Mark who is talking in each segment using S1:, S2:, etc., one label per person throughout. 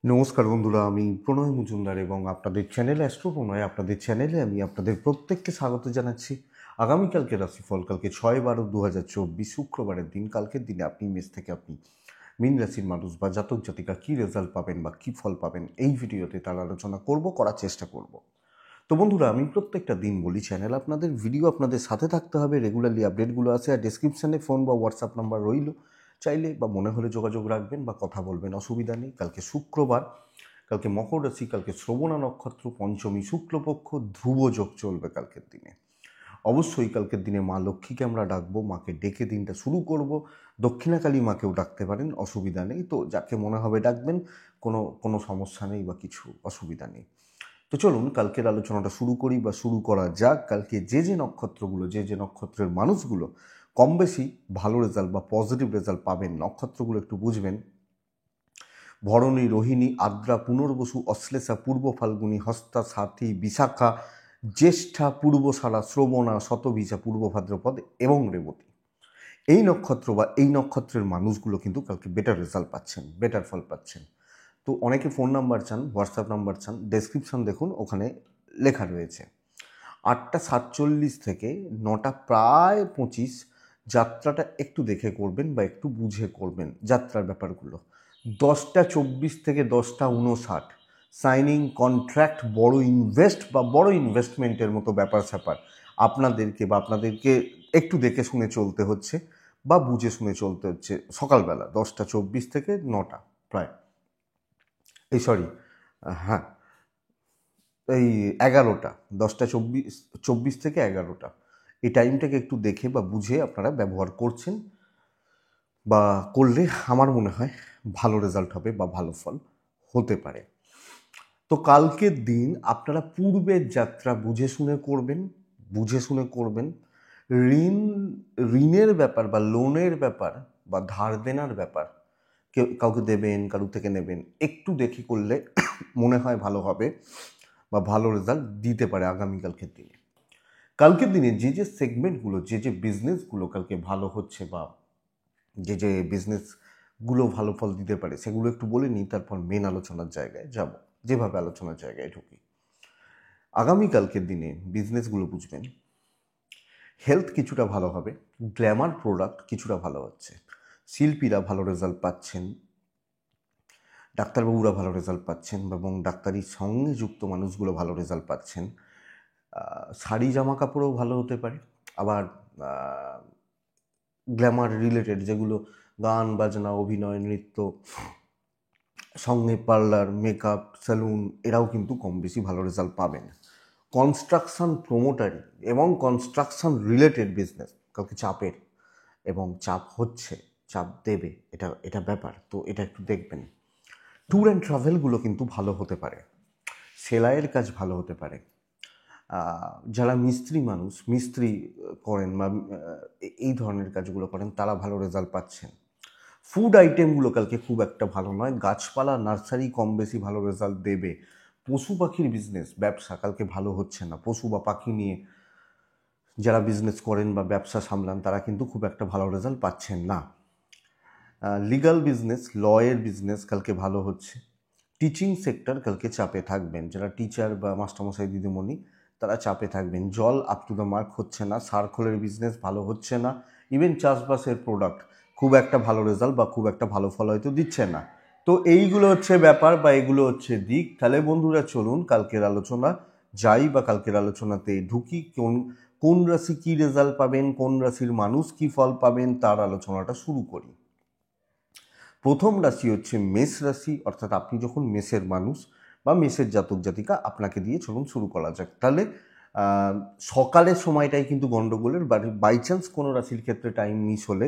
S1: নমস্কার বন্ধুরা, আমি প্রণয় মজুমদার এবং আপনাদের চ্যানেল অ্যাস্ট্রো প্রণয়, আপনাদের চ্যানেলে আমি আপনাদের প্রত্যেককে স্বাগত জানাচ্ছি। আগামীকালকে রাশিফল, কালকে 6/12/2024 শুক্রবারের দিন। কালকের দিনে আপনি মেষ থেকে আপনি মীন রাশির মানুষ বা জাতক জাতিকা কী রেজাল্ট পাবেন বা কী ফল পাবেন এই ভিডিওতে তার আলোচনা করার চেষ্টা করব। তো বন্ধুরা, আমি প্রত্যেকটা দিন বলি চ্যানেল আপনাদের ভিডিও আপনাদের সাথে থাকতে হবে, রেগুলারলি আপডেটগুলো আছে, আর ডিসক্রিপশানে ফোন বা হোয়াটসঅ্যাপ নাম্বার রইল, চাইলে বা মনে হলে যোগাযোগ রাখবেন বা কথা বলবেন, অসুবিধা নেই। কালকে শুক্রবার, কালকে মকর রাশি, কালকে শ্রবণা নক্ষত্র, পঞ্চমী শুক্লপক্ষ, ধ্রুব যোগ চলবে কালকের দিনে। অবশ্যই কালকের দিনে মা লক্ষ্মীকে আমরা ডাকবো, মাকে ডেকে দিনটা শুরু করব। দক্ষিণাকালী মাকেও ডাকতে পারেন, অসুবিধা নেই। তো যাকে মনে হবে ডাকবেন, কোনো কোনো সমস্যা নেই বা কিছু অসুবিধা নেই। তো চলুন কালকের আলোচনাটা শুরু করি বা শুরু করা যাক। কালকে যে নক্ষত্রগুলো, যে নক্ষত্রের মানুষগুলো কম বেশি ভালো রেজাল্ট বা পজিটিভ রেজাল্ট পাবেন, নক্ষত্রগুলো একটু বুঝবেন। ভরণী, রোহিণী, আদ্রা, পুনর্বসু, অশ্লেষা, পূর্ব ফাল্গুনী, হস্তা, সাথী, বিশাখা, জ্যেষ্ঠা, পূর্বসারা, শ্রবণা, শতভিজা, পূর্ব ভাদ্রপদ এবং রেবতী। এই নক্ষত্র বা এই নক্ষত্রের মানুষগুলো কিন্তু কালকে বেটার রেজাল্ট পাচ্ছেন, বেটার ফল পাচ্ছেন। তো অনেকে ফোন নাম্বার চান, হোয়াটসঅ্যাপ নাম্বার চান, ডেসক্রিপশন দেখুন, ওখানে লেখা রয়েছে। 8:47 থেকে 9:25 যাত্রাটা একটু দেখে করবেন বা একটু বুঝে করবেন যাত্রার ব্যাপারগুলো। 10:24 থেকে 10:59 সাইনিং, কন্ট্রাক্ট, বড় ইনভেস্ট বা বড় ইনভেস্টমেন্টের মতো ব্যাপার স্যাপার আপনাদেরকে একটু দেখে শুনে চলতে হচ্ছে বা বুঝে শুনে চলতে হচ্ছে সকালবেলা 10:24 থেকে 9টা প্রায়, হ্যাঁ, এই 11টা, 10:24 থেকে 11টা, এই টাইমটাকে একটু দেখে বা বুঝে আপনারা ব্যবহার করছেন বা করলে আমার মনে হয় ভালো রেজাল্ট হবে বা ভালো ফল হতে পারে। তো কালকের দিন আপনারা পূর্বের যাত্রা বুঝে শুনে করবেন, বুঝে শুনে করবেন। ঋণ ঋণের ব্যাপার বা লোনের ব্যাপার বা ধার দেনার ব্যাপার, কেউ কাউকে দেবেন, কারু থেকে নেবেন, একটু দেখে করলে মনে হয় ভালো হবে বা ভালো রেজাল্ট দিতে পারে আগামীকালকের দিনে। কালকের দিনে যে সেগমেন্টগুলো, যে বিজনেসগুলো কালকে ভালো হচ্ছে বা যে বিজনেসগুলো ভালো ফল দিতে পারে সেগুলো একটু বলে নিই, তারপর মেন আলোচনার জায়গায় যাব, যেভাবে আলোচনার জায়গায় ঢুকি। আগামীকালকের দিনে বিজনেসগুলো বুঝবেন। হেলথ কিছুটা ভালো হবে, গ্ল্যামার প্রোডাক্ট কিছুটা ভালো হচ্ছে, শিল্পীরা ভালো রেজাল্ট পাচ্ছেন, ডাক্তারবাবুরা ভালো রেজাল্ট পাচ্ছেন এবং ডাক্তারির সঙ্গে যুক্ত মানুষগুলো ভালো রেজাল্ট পাচ্ছেন। শাড়ি জামা কাপড়ও ভালো হতে পারে। আবার গ্ল্যামার রিলেটেড যেগুলো, গান বাজনা, অভিনয়, নৃত্য, সঙ্গে পার্লার, মেকআপ, সেলুন, এরাও কিন্তু কম বেশি ভালো রেজাল্ট পাবেন। কনস্ট্রাকশন, প্রোমোটারি এবং কনস্ট্রাকশন রিলেটেড বিজনেস কালকে চাপের, এবং চাপ হচ্ছে, চাপ দেবে, এটা এটা ব্যাপার, তো এটা একটু দেখবেন। ট্যুর অ্যান্ড ট্রাভেলগুলো কিন্তু ভালো হতে পারে, সেলাইয়ের কাজ ভালো হতে পারে। যারা মিস্ত্রি করেন বা এই ধরনের কাজগুলো করেন তারা ভালো রেজাল্ট পাচ্ছেন। ফুড আইটেমগুলো কালকে খুব একটা ভালো নয়, গাছপালা, নার্সারি কম বেশি ভালো রেজাল্ট দেবে। পশু পাখির বিজনেস, ব্যবসা কালকে ভালো হচ্ছে না। পশু বা পাখি নিয়ে যারা বিজনেস করেন বা ব্যবসা সামলান তারা কিন্তু খুব একটা ভালো রেজাল্ট পাচ্ছেন না। লিগাল বিজনেস, লয়ের বিজনেস কালকে ভালো হচ্ছে। টিচিং সেক্টর কালকে চাপে থাকবেন, যারা টিচার বা মাস্টারমশাই, দিদিমণি, তারা চাপে থাকবেন। জল আপ টু দ্য মার্ক হচ্ছে না, সার্কলের বিজনেস ভালো হচ্ছে না। ইভেন চাষবাসের প্রোডাক্ট খুব একটা ভালো রেজাল্ট বা খুব একটা ভালো ফল হয়তো দিচ্ছে না। তো এইগুলো হচ্ছে ব্যাপার বা এগুলো হচ্ছে দিক। তাহলে বন্ধুরা চলুন কালকের আলোচনা যাই বা কালকের আলোচনাতে ঢুকি। কোন কোন রাশি কী রেজাল্ট পাবেন, কোন রাশির মানুষ কী ফল পাবেন, তার আলোচনাটা শুরু করি। প্রথম রাশি হচ্ছে মেষ রাশি, অর্থাৎ আপনি যখন মেষের মানুষ বা মেষের জাতক জাতিকা, আপনাকে দিয়ে চলুন শুরু করা যাক। তাহলে সকালের সময়টাই কিন্তু গণ্ডগোলের, বাই চান্স কোনো রাশির ক্ষেত্রে টাইম মিস হলে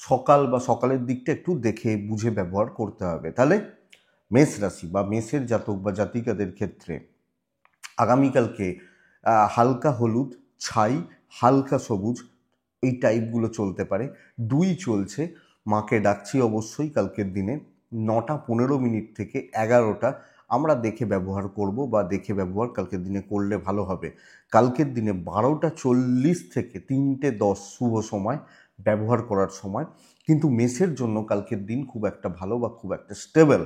S1: সকাল বা সকালের দিকটা একটু দেখে বুঝে ব্যবহার করতে হবে। তাহলে মেষ রাশি বা মেষের জাতক বা জাতিকাদের ক্ষেত্রে আগামীকালকে হালকা হলুদ, ছাই, হালকা সবুজ, এই টাইপগুলো চলতে পারে। 2 চলছে, মাকে ডাকছি অবশ্যই কালকের দিনে 9:15 থেকে 11টা আমরা দেখে ব্যবহার করব বা দেখে ব্যবহার কালকের দিনে করলে ভালো হবে। কালকের দিনে 12:40 থেকে 3:10 শুভ সময়, ব্যবহার করার সময়। কিন্তু মেষের জন্য কালকের দিন খুব একটা ভালো বা খুব একটা স্টেবল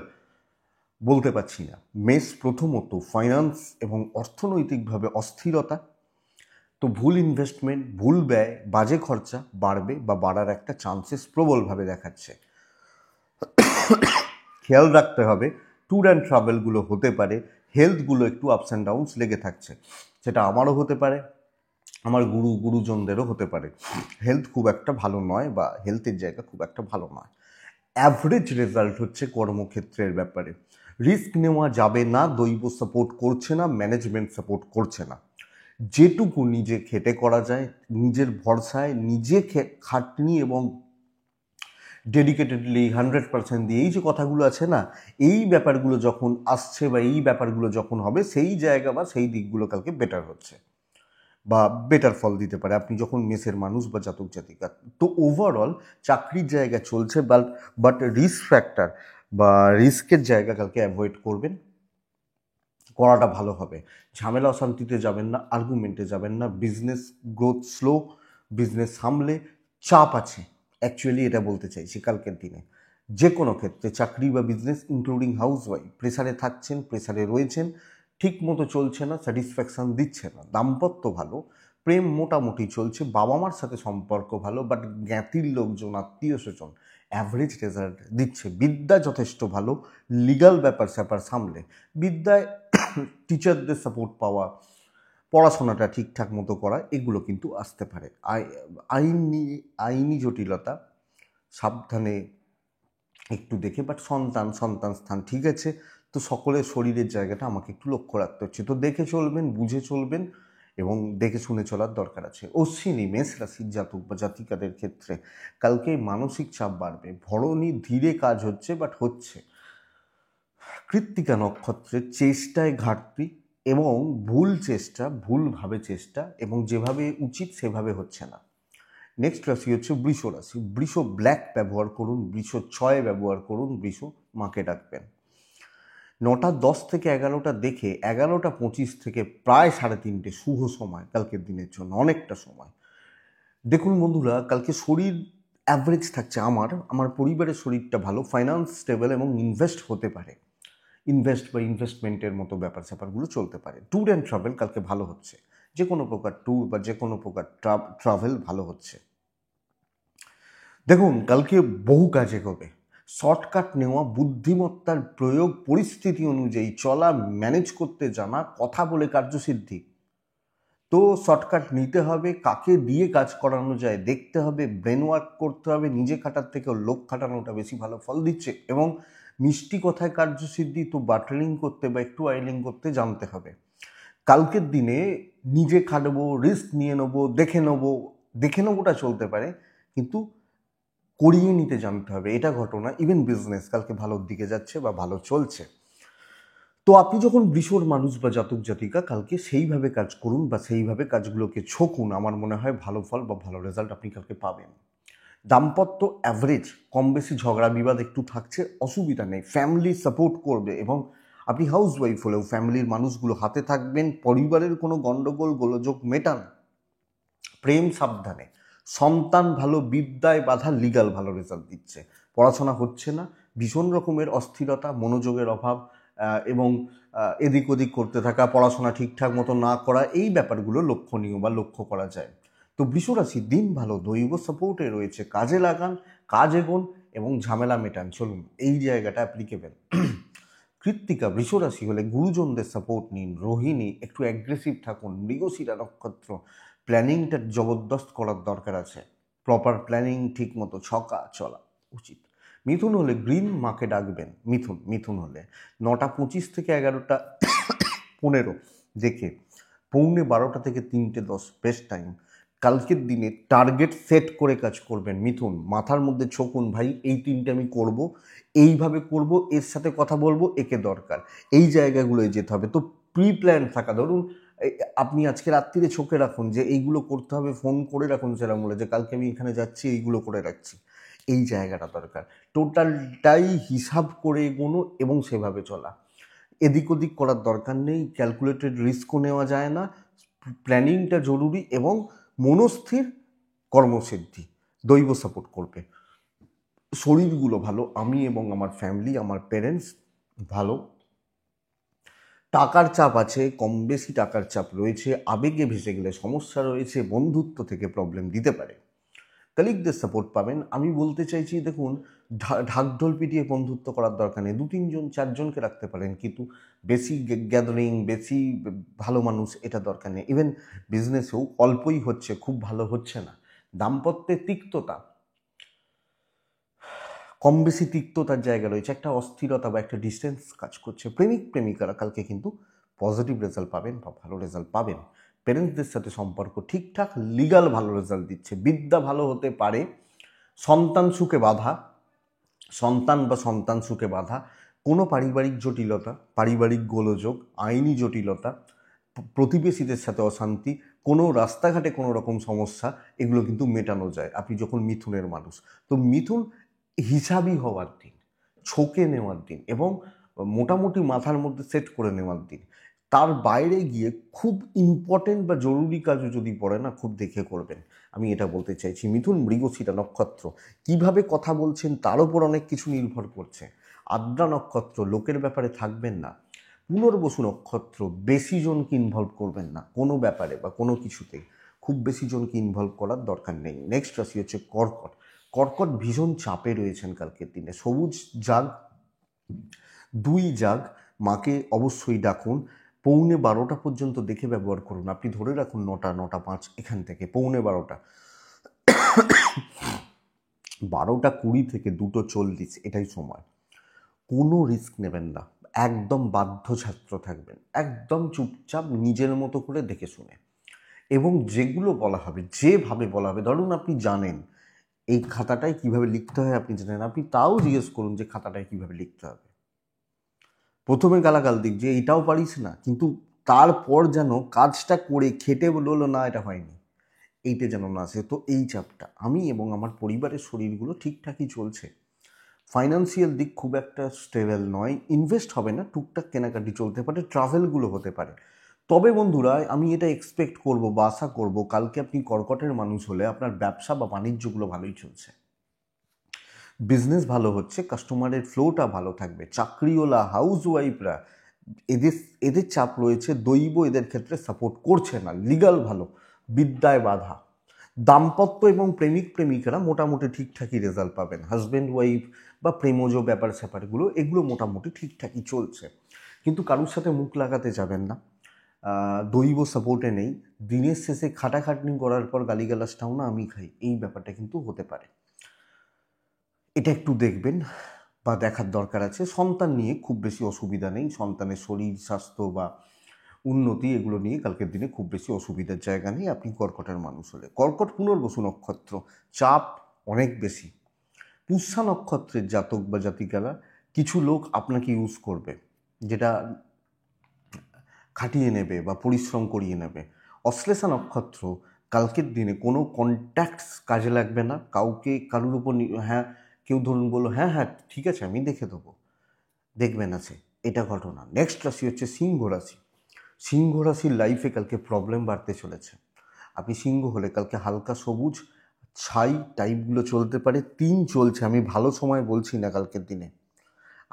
S1: বলতে পারছি না। মেষ প্রথমত ফাইন্যান্স এবং অর্থনৈতিকভাবে অস্থিরতা, তো ভুল ইনভেস্টমেন্ট, ভুল ব্যয়, বাজে খরচা বাড়বে বা বাড়ার একটা চান্সেস প্রবলভাবে দেখাচ্ছে। খেয়াল রাখতে হবে, ট্যুর অ্যান্ড ট্রাভেলগুলো হতে পারে, হেলথগুলো একটু আপস অ্যান্ড ডাউনস লেগে থাকছে, সেটা আমারও হতে পারে, আমার গুরুজনদেরও হতে পারে। হেলথ খুব একটা ভালো নয় বা হেলথের জায়গা খুব একটা ভালো নয়। অ্যাভারেজ রেজাল্ট হচ্ছে কর্মক্ষেত্রের ব্যাপারে। রিস্ক নেওয়া যাবে না, দৈব সাপোর্ট করছে না, ম্যানেজমেন্ট সাপোর্ট করছে না। যেটুকু নিজে খেটে করা যায়, নিজের ভরসায়, নিজে খাটনি এবং ডেডিকেটেডলি 100% দিয়ে এই যে কথাগুলো আছে না, এই ব্যাপারগুলো যখন আসছে বা এই ব্যাপারগুলো যখন হবে, সেই জায়গা বা সেই দিকগুলো কালকে বেটার হচ্ছে বা বেটার ফল দিতে পারে আপনি যখন মেসের মানুষ বা জাতক জাতিকা। তো ওভারঅল চাকরির জায়গা চলছে, বাট রিস্ক ফ্যাক্টর বা রিস্কের জায়গা কালকে অ্যাভয়েড করবেন, করাটা ভালো হবে। ঝামেলা অশান্তিতে যাবেন না, আর্গুমেন্টে যাবেন না। বিজনেস গ্রোথ স্লো, বিজনেস সামলে চাপ আছে, অ্যাকচুয়ালি এটা বলতে চাইছি। কালকের দিনে যে কোনো ক্ষেত্রে চাকরি বা বিজনেস ইনক্লুডিং হাউসওয়াইফ প্রেসারে থাকছেন, প্রেসারে রয়েছেন, ঠিক মতো চলছে না, স্যাটিসফ্যাকশান দিচ্ছে না। দাম্পত্য ভালো, প্রেম মোটামুটি চলছে, বাবা মার সাথে সম্পর্ক ভালো, বাট জ্ঞাতির লোকজন, আত্মীয় স্বজন অ্যাভারেজ রেজাল্ট দিচ্ছে। বিদ্যা যথেষ্ট ভালো, লিগাল ব্যাপার স্যাপার সামলে, বিদ্যায় টিচারদের সাপোর্ট পাওয়া, পড়াশোনাটা ঠিকঠাক মতো করা, এগুলো কিন্তু আসতে পারে। আইনি জটিলতা সাবধানে একটু দেখে, বাট সন্তান স্থান ঠিক আছে। তো সকলের শরীরের জায়গাটা আমাকে একটু লক্ষ্য রাখতে হচ্ছে, তো দেখে চলবেন, বুঝে চলবেন এবং দেখে শুনে চলার দরকার আছে। অশ্বিনী মেষ রাশির জাতক বা জাতিকাদের ক্ষেত্রে কালকে মানসিক চাপ বাড়বে। ভরণী ধীরে কাজ হচ্ছে, বাট হচ্ছে। কৃত্তিকা নক্ষত্রের চেষ্টায় ঘাটতি এবং ভুল চেষ্টা, ভুলভাবে চেষ্টা এবং যেভাবে উচিত সেভাবে হচ্ছে না। নেক্সট রাশি হচ্ছে বৃষ রাশি। বৃষ ব্ল্যাক ব্যবহার করুন, বৃষ 6 ব্যবহার করুন, বৃষ মাকে ডাকবেন। 9:10 থেকে 11টা দেখে 11:25 থেকে প্রায় 3:30 শুভ সময় কালকের দিনের জন্য, অনেকটা সময়। দেখুন বন্ধুরা, কালকে শরীর অ্যাভারেজ থাকছে। আমার পরিবারের শরীরটা ভালো, ফাইন্যান্স স্টেবল এবং ইনভেস্ট হতে পারে, ইনভেস্ট বা ইনভেস্টমেন্টের মতো ব্যাপার স্যাপারগুলো চলতে পারে। ট্যুর অ্যান্ড ট্রাভেল কালকে ভালো হচ্ছে, যে কোনো প্রকার ট্যুর বা যে কোনো প্রকার ট্রাভেল ভালো হচ্ছে। দেখুন কালকে বহু কাজে হবে, শর্টকাট নেওয়া, বুদ্ধিমত্তার প্রয়োগ, পরিস্থিতি অনুযায়ী চলা, ম্যানেজ করতে জানা, কথা বলে কার্যসিদ্ধি। তো শর্টকাট নিতে হবে, কাকে দিয়ে কাজ করানো যায় দেখতে হবে, ব্রেন ওয়ার্ক করতে হবে, নিজে খাটার থেকে লোক খাটানোটা বেশি ভালো ফল দিচ্ছে। এবং মিষ্টি কথায় কার্যসিদ্ধি, তো বাটারিং করতে বা একটু অয়েলিং করতে জানতে হবে। কালকের দিনে নিজে খাটবো, রিস্ক নিয়ে নেবো, দেখে নেবোটা চলতে পারে, কিন্তু করিয়ে নিতে জানতে হবে, এটা ঘটনা। ইভেন বিজনেস কালকে ভালোর দিকে যাচ্ছে বা ভালো চলছে। তো আপনি যখন বৃষর মানুষ বা জাতক জাতিকা, কালকে সেইভাবে কাজ করুন বা সেইভাবে কাজগুলোকে ছকুন, আমার মনে হয় ভালো ফল বা ভালো রেজাল্ট আপনি কালকে পাবেন। দাম্পত্য অ্যাভারেজ, কম বেশি ঝগড়া বিবাদ একটু থাকছে, অসুবিধা নেই, ফ্যামিলি সাপোর্ট করবে এবং আপনি হাউস ওয়াইফ হলেও ফ্যামিলির মানুষগুলো হাতে থাকবেন, পরিবারের কোনো গণ্ডগোল গোলযোগ মেটান। প্রেম সাবধানে, সন্তান ভালো, বিদ্যায় বাধা, লিগাল ভালো রেজাল্ট দিচ্ছে। পড়াশোনা হচ্ছে না, ভীষণ রকমের অস্থিরতা, মনোযোগের অভাব এবং এদিক ওদিক করতে থাকা, পড়াশোনা ঠিকঠাক মতো না করা, এই ব্যাপারগুলো লক্ষণীয় বা লক্ষ্য করা যায়। তো বৃষরাশি দিন ভালো, দৈব সাপোর্টে রয়েছে, কাজে লাগান, কাজ এগোন এবং ঝামেলা মেটান, চলুন এই জায়গাটা অ্যাপ্লিকেবল। কৃত্তিকা বৃষরাশি হলে গুরুজনদের সাপোর্ট নিন। রোহিণী একটু অ্যাগ্রেসিভ থাকুন। মৃগশিরা নক্ষত্র প্ল্যানিংটা জবরদস্ত করার দরকার আছে, প্রপার প্ল্যানিং ঠিক মতো ছকা চলা উচিত। মিথুন হলে গ্রিন মাকে ডাকবেন। মিথুন হলে 9:25 থেকে 11:15 দেখে 11:45 থেকে 3:10 বেস্ট টাইম। কালকের দিনে টার্গেট সেট করে কাজ করবেন। মিথুন মাথার মধ্যে ছকুন, ভাই এই 3টে আমি করব, এইভাবে করব, এর সাথে কথা বলবো, একে দরকার, এই জায়গাগুলোয় যেতে হবে। তো প্রি প্ল্যান থাকা, ধরুন আপনি আজকে রাত্রিরে ছকে রাখুন যে এইগুলো করতে হবে, ফোন করে রাখুন সেরকম বলে যে কালকে আমি এখানে যাচ্ছি, এইগুলো করে রাখছি, এই জায়গাটা দরকার। টোটালটাই হিসাব করে এগোনো এবং সেভাবে চলা, এদিক ওদিক করার দরকার নেই, ক্যালকুলেটেড রিস্কও নেওয়া যায় না, প্ল্যানিংটা জরুরি এবং মনস্থির, কর্মসিদ্ধি, দৈব সাপোর্ট করবে। শরীরগুলো ভালো, আমি এবং আমার ফ্যামিলি, আমার প্যারেন্টস ভালো, টাকার চাপ আছে, কম বেশি টাকার চাপ রয়েছে, আবেগে ভেসে গেলে সমস্যা রয়েছে, বন্ধুত্ব থেকে প্রবলেম দিতে পারে। কলিগদের সাপোর্ট পাবেন। আমি বলতে চাইছি দেখুন, ঢাকঢোল পিটিয়ে বন্ধুত্ব করার দরকার নেই, 2-3 জন 4 জনকে রাখতে পারেন, কিন্তু বেশি গ্যাদারিং, বেশি ভালো মানুষ এটা দরকার নেই। ইভেন বিজনেসেও অল্পই হচ্ছে, খুব ভালো হচ্ছে না। দাম্পত্যে তিক্ততা, কম বেশি তিক্ততার জায়গা রয়েছে, একটা অস্থিরতা বা একটা ডিস্টেন্স কাজ করছে। প্রেমিক প্রেমিকারা কালকে কিন্তু পজিটিভ রেজাল্ট পাবেন বা ভালো রেজাল্ট পাবেন। পেরেন্টসদের সাথে সম্পর্ক ঠিকঠাক, লিগাল ভালো রেজাল্ট দিচ্ছে, বিদ্যা ভালো হতে পারে। সন্তান সুখে বাধা, সন্তান বা সন্তান সুখে বাধা, কোনো পারিবারিক জটিলতা, পারিবারিক গোলযোগ, আইনি জটিলতা, প্রতিবেশীদের সাথে অশান্তি, কোনো রাস্তাঘাটে কোনো রকম সমস্যা, এগুলো কিন্তু মেটানো যায় আপনি যখন মিথুনের মানুষ। তো মিথুন হিসাবই হওয়ার দিন, ছকে নেওয়ার দিন এবং মোটামুটি মাথার মধ্যে সেট করে নেওয়ার দিন। তার বাইরে গিয়ে খুব ইম্পর্টেন্ট বা জরুরি কাজও যদি পড়ে না, খুব দেখে করবেন, আমি এটা বলতে চাইছি। মিথুন মৃগশিরা নক্ষত্র, কিভাবে কথা বলছেন তার উপর অনেক কিছু নির্ভর করছে। আদ্রা নক্ষত্র, লোকের ব্যাপারে থাকবেন না। পুনর্বসু নক্ষত্র, বেশি জনকে ইনভলভ করবেন না কোনো ব্যাপারে বা কোনো কিছুতেই, খুব বেশি জনকে ইনভলভ করার দরকার নেই। নেক্সট রাশি হচ্ছে কর্কট। কর্কট ভীষণ চাপে রয়েছেন কালকের দিনে। সবুজ জাগ, 2 জাগ, মাকে অবশ্যই ডাকুন। 11:45 পর্যন্ত দেখে ব্যবহার করুন। আপনি ধরে রাখুন 9টা, 9টা 5 এখান থেকে 11:45, 12টা 20 থেকে 2টো 40 এটাই সময়। কোনো রিস্ক নেবেন না, একদম বাধ্য ছাত্র থাকবেন, একদম চুপচাপ নিজের মতো করে দেখে শুনে, এবং যেগুলো বলা হবে, যেভাবে বলা হবে, ধরুন আপনি জানেন এই খাতাটায় কিভাবে লিখতে হয়, আপনি জানেন, আপনি তাও জিজ্ঞেস করুন যে খাতাটায় কিভাবে লিখতে হবে। প্রথমে গালাগাল দিক যে এটাও পারিস না, কিন্তু তারপর যেন কাজটা করে খেটে বললো না এটা হয়নি, এইটা যেন না আসে। তো এই চাপটা, আমি এবং আমার পরিবারের শরীরগুলো ঠিকঠাকই চলছে। ফাইন্যান্সিয়াল দিক খুব একটা স্টেবল নয়, ইনভেস্ট হবে না, টুকটাক কেনাকাটি চলতে পারে, ট্রাভেলগুলো হতে পারে। তবে বন্ধুরা, আমি এটা এক্সপেক্ট করব বা আশা করব, কালকে আপনি কর্কটের মানুষ হলে আপনার ব্যবসা বা বাণিজ্যগুলো ভালোই চলছে, বিজনেস ভালো হচ্ছে, কাস্টমারের ফ্লোটা ভালো থাকবে। চাকরিওয়ালা, হাউসওয়াইফরা, এদের এদের চাপ রয়েছে, দৈব এদের ক্ষেত্রে সাপোর্ট করছে না, লিগাল ভালো, বিদ্যায় বাধা। দাম্পত্য এবং প্রেমিক প্রেমিকারা মোটামুটি ঠিকঠাকই রেজাল্ট পাবেন। হাজব্যান্ড ওয়াইফ বা প্রেমজ ব্যাপার স্যাপারগুলো, এগুলো মোটামুটি ঠিকঠাকই চলছে, কিন্তু কারুর সাথে মুখ লাগাতে যাবেন না। দৈব সাপোর্টে নেই, দিনের শেষে খাটাখাটনি করার পর গালিগালাজটাও না আমি খাই, এই ব্যাপারটা কিন্তু হতে পারে, এটা একটু দেখবেন বা দেখার দরকার আছে। সন্তান নিয়ে খুব বেশি অসুবিধা নেই, সন্তানের শরীর স্বাস্থ্য বা উন্নতি এগুলো নিয়ে কালকের দিনে খুব বেশি অসুবিধার জায়গা নেই আপনি কর্কটের মানুষ হলে। কর্কট পুনর্বসু নক্ষত্র, চাপ অনেক বেশি। পুষ্যা নক্ষত্রের জাতক বা জাতিকারা, কিছু লোক আপনাকে ইউজ করবে, যেটা খাটিয়ে নেবে বা পরিশ্রম করিয়ে নেবে। অশ্লেষা নক্ষত্র, কালকের দিনে কোনো কন্ট্যাক্টস কাজে লাগবে না, কাউকে কারোর উপর হ্যাঁ, কেউ ধরুন বললো হ্যাঁ হ্যাঁ ঠিক আছে আমি দেখে দেবো, দেখবেন আছে, এটা ঘটনা। নেক্সট রাশি হচ্ছে সিংহ রাশি। সিংহ রাশির লাইফে কালকে প্রবলেম বাড়তে চলেছে। আপনি সিংহ হলে কালকে হালকা সবুজ ছাই টাইপগুলো চলতে পারে। 3 চলছে, আমি ভালো সময় বলছি না কালকের দিনে,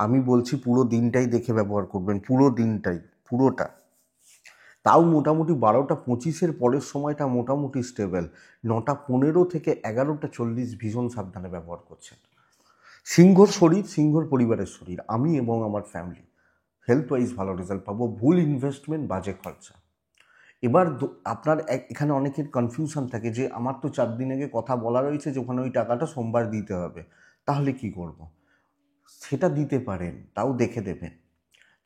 S1: আমি বলছি পুরো দিনটাই দেখে ব্যবহার করবেন, পুরো দিনটাই, পুরোটা। তাও মোটামুটি 12টা 25 পরের সময়টা মোটামুটি স্টেবল। 9টা 15 থেকে 11টা 40 ভীষণ সাবধানে ব্যবহার করছেন। সিংহর শরীর, সিংহর পরিবারের শরীর, আমি এবং আমার ফ্যামিলি হেলথ ওয়াইজ ভালো রেজাল্ট পাবো। ভুল ইনভেস্টমেন্ট, বাজে খরচা। এবার আপনার এখানে অনেকের কনফিউশন থাকে যে আমার তো 4 দিন আগে কথা বলা রয়েছে যে ওখানে ওই টাকাটা সোমবার দিতে হবে, তাহলে কি করব? সেটা দিতে পারেন, তাও দেখে দেবেন।